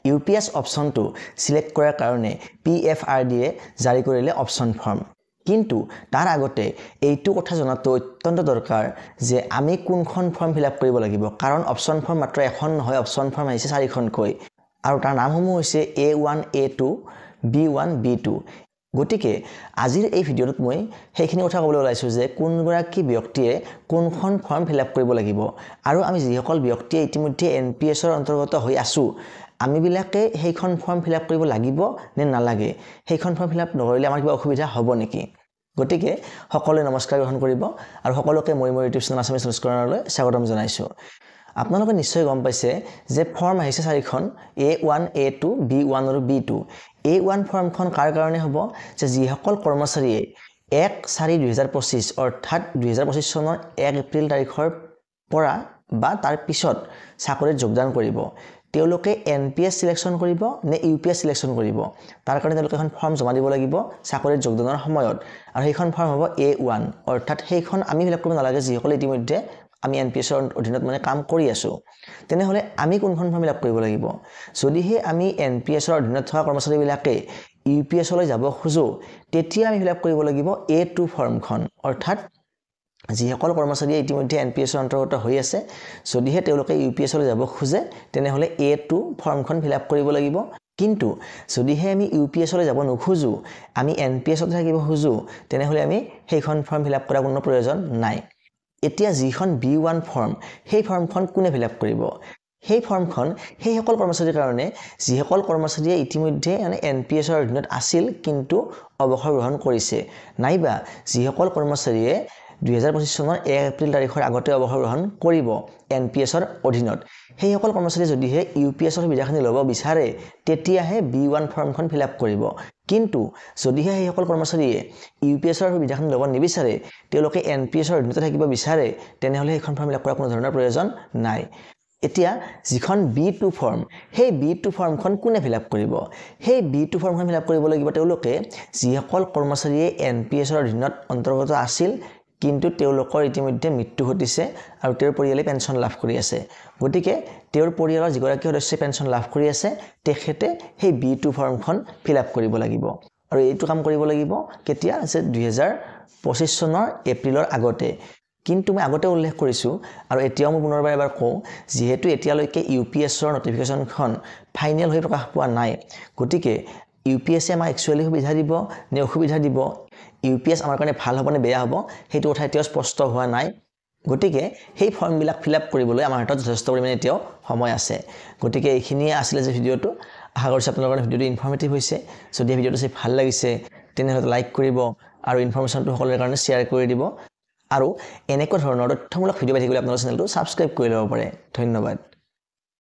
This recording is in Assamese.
UPS অপশনটো সিলেক্ট কৰাৰ কাৰণে PFRDA জাৰি কৰিলে অপশন ফৰ্ম কিন্তু তাৰ আগতে এইটো কথা জনাটো অত্যন্ত দৰকাৰ যে আমি কোনখন ফৰ্ম ফিলআপ কৰিব লাগিব কাৰণ অপশন ফৰ্ম মাত্ৰ এখন নহয় অপশন ফৰ্ম আহিছে 4খনকৈ আৰু তাৰ নামসমূহ হৈছে A1 A2 B1 B2 গতিকে আজিৰ এই ভিডিঅ'টোত মই সেইখিনি কথা ক'বলৈ ওলাইছো যে কোনগৰাকী ব্যক্তিয়ে কোনখন ফৰ্ম ফিলআপ কৰিব লাগিব আৰু আমি যিসকল ব্যক্তিয়ে ইতিমধ্যে NPS ৰ অন্তৰ্গত হৈ আছো আমি বিলাকে সেইখন ফৰ্ম ফিলআপ কৰিব লাগিব নে নালাগে সেইখন ফৰ্ম ফিলআপ নকৰিলে আমাৰ কিবা অসুবিধা হ'ব নেকি গতিকে সকলোৱে নমস্কাৰ গ্ৰহণ কৰিব আৰু সকলোকে মই ইউটিউব চেনেল আছামিজ সংস্কৰণলৈ স্বাগতম জনাইছো আপোনালোকে নিশ্চয় গম পাইছে যে ফৰ্ম আহিছে 4খন A1 A2 B1 আৰু B2 A1 ফৰ্মখন কাৰ কাৰণে হ'ব যে যিসকল কৰ্মচাৰীয়ে 1/4/2025 অৰ্থাৎ 2025 চনৰ 1 এপ্ৰিল তাৰিখৰ পৰা বা তাৰ পিছত চাকৰিত যোগদান কৰিব তেওঁলোকে NPS সিলেকশন কৰিব নে UPS সিলেকশন কৰিব তাৰ কাৰণে তেওঁলোকে এখন ফৰ্ম জমা দিব লাগিব চাকৰিত যোগদানৰ সময়ত আৰু সেইখন ফৰ্ম হ'ব A1 অৰ্থাৎ সেইখন আমি ফিলআপ কৰিব নালাগে যিসকলে ইতিমধ্যে আমি NPS ৰ অধীনত মানে কাম কৰি আছো তেনেহলে আমি কোনখন ফৰ্ম ফিলআপ কৰিব লাগিব যদিহে আমি NPS ৰ অধীনত থকা কৰ্মচাৰীবিলাকে UPS লৈ যাব খুজো তেতিয়া আমি ফিলআপ কৰিব লাগিব A2 ফৰ্মখন অৰ্থাৎ যিসকল কৰ্মচাৰীয়ে ইতিমধ্যে NPS ৰ অন্তৰ্গত হৈ আছে যদিহে তেওঁলোকে UPS লৈ যাব খুজে তেনেহলে A2 ফৰ্মখন ফিলআপ কৰিব লাগিব কিন্তু যদিহে আমি UPS লৈ যাব নোখোজো আমি NPS ত থাকিব খুজো তেনেহলে আমি সেইখন ফৰ্ম ফিলআপ কৰাৰ কোনো প্ৰয়োজন নাই এতিয়া যিখন B1 ফৰ্ম সেই ফৰ্মখন কোনে ফিলআপ কৰিব সেই ফৰ্মখন সেই সকল কৰ্মচাৰীৰ কাৰণে যিসকল কৰ্মচাৰীয়ে ইতিমধ্যে মানে NPS ৰ অধীনত আছিল কিন্তু অৱসৰ গ্ৰহণ কৰিছে নাইবা যিসকল কৰ্মচাৰীয়ে 2025 চনৰ 1 এপ্ৰিল তাৰিখৰ আগতে অৱসৰ গ্ৰহণ কৰিব NPS ৰ অধীনত সেই সকল কৰ্মচাৰী যদিহে UPS ৰ সুবিধাখিনি ল'ব বিচাৰে তেতিয়াহে B1 ফৰ্মখন ফিলআপ কৰিব কিন্তু যদিহে সেই সকল কৰ্মচাৰীয়ে UPS ৰ সুবিধাখিনি ল'ব নিবিচাৰে তেওঁলোকে NPS ৰ অধীনত থাকিব বিচাৰে তেনেহলে এইখন ফৰ্ম ফিলআপ কৰাৰ কোনো ধৰণৰ প্ৰয়োজন নাই এতিয়া যিখন B2 ফৰ্ম সেই B2 ফৰ্মখন কোনে ফিলআপ কৰিব সেই B2 ফৰ্মখন ফিলআপ কৰিব লাগিব তেওঁলোকে যিসকল কৰ্মচাৰীয়ে NPS ৰ অধীনত অন্তৰ্গত আছিল কিন্তু তেওঁলোকৰ ইতিমধ্যে মৃত্যু ঘটিছে আৰু তেওঁৰ পৰিয়ালে পেনশন লাভ কৰি আছে গতিকে তেওঁৰ পৰিয়ালৰ যিগৰাকী সদস্যই পেনশন লাভ কৰি আছে তেখেতে সেই B2 ফৰ্মখন ফিলআপ কৰিব লাগিব আৰু এইটো কাম কৰিব লাগিব কেতিয়া যে 2025 চনৰ এপ্ৰিলৰ আগতে কিন্তু মই আগতে উল্লেখ কৰিছো আৰু এতিয়াও মই পুনৰবাৰ এবাৰ কওঁ যেহেতু এতিয়ালৈকে UPS ৰ নটিফিকেশনখন ফাইনেল হৈ প্ৰকাশ পোৱা নাই গতিকে UPS আমাক একচুয়ালি সুবিধা দিব নে অসুবিধা দিব UPS আমাৰ কাৰণে ভাল হ'ব নে বেয়া হ'ব হেতু কথা এতিয়াও স্পষ্ট হোৱা নাই গতিকে সেই ফৰ্মবিলাক ফিলআপ কৰিবলৈ আমাৰ হাতত যথেষ্ট পৰিমাণে এতিয়াও সময় আছে গতিকে এইখিনিয়ে আছিল যে ভিডিঅটো আশা কৰিছো আপোনালোকৰ ভিডিঅটো ইনফৰ্মেটিভ হৈছে যদি ভিডিঅটো চাই ভাল লাগিছে তেনেহলে লাইক কৰিব আৰু ইনফৰমেশনটো সকলোৰে কাৰণে শেয়াৰ কৰি দিব আৰু এনেকুৱা ধৰণৰ তথ্যমূলক ভিডিঅ' পাই থাকিবলৈ আপোনালোকৰ চেনেলটো সাবস্ক্ৰাইব কৰি ল'ব পাৰে ধন্যবাদ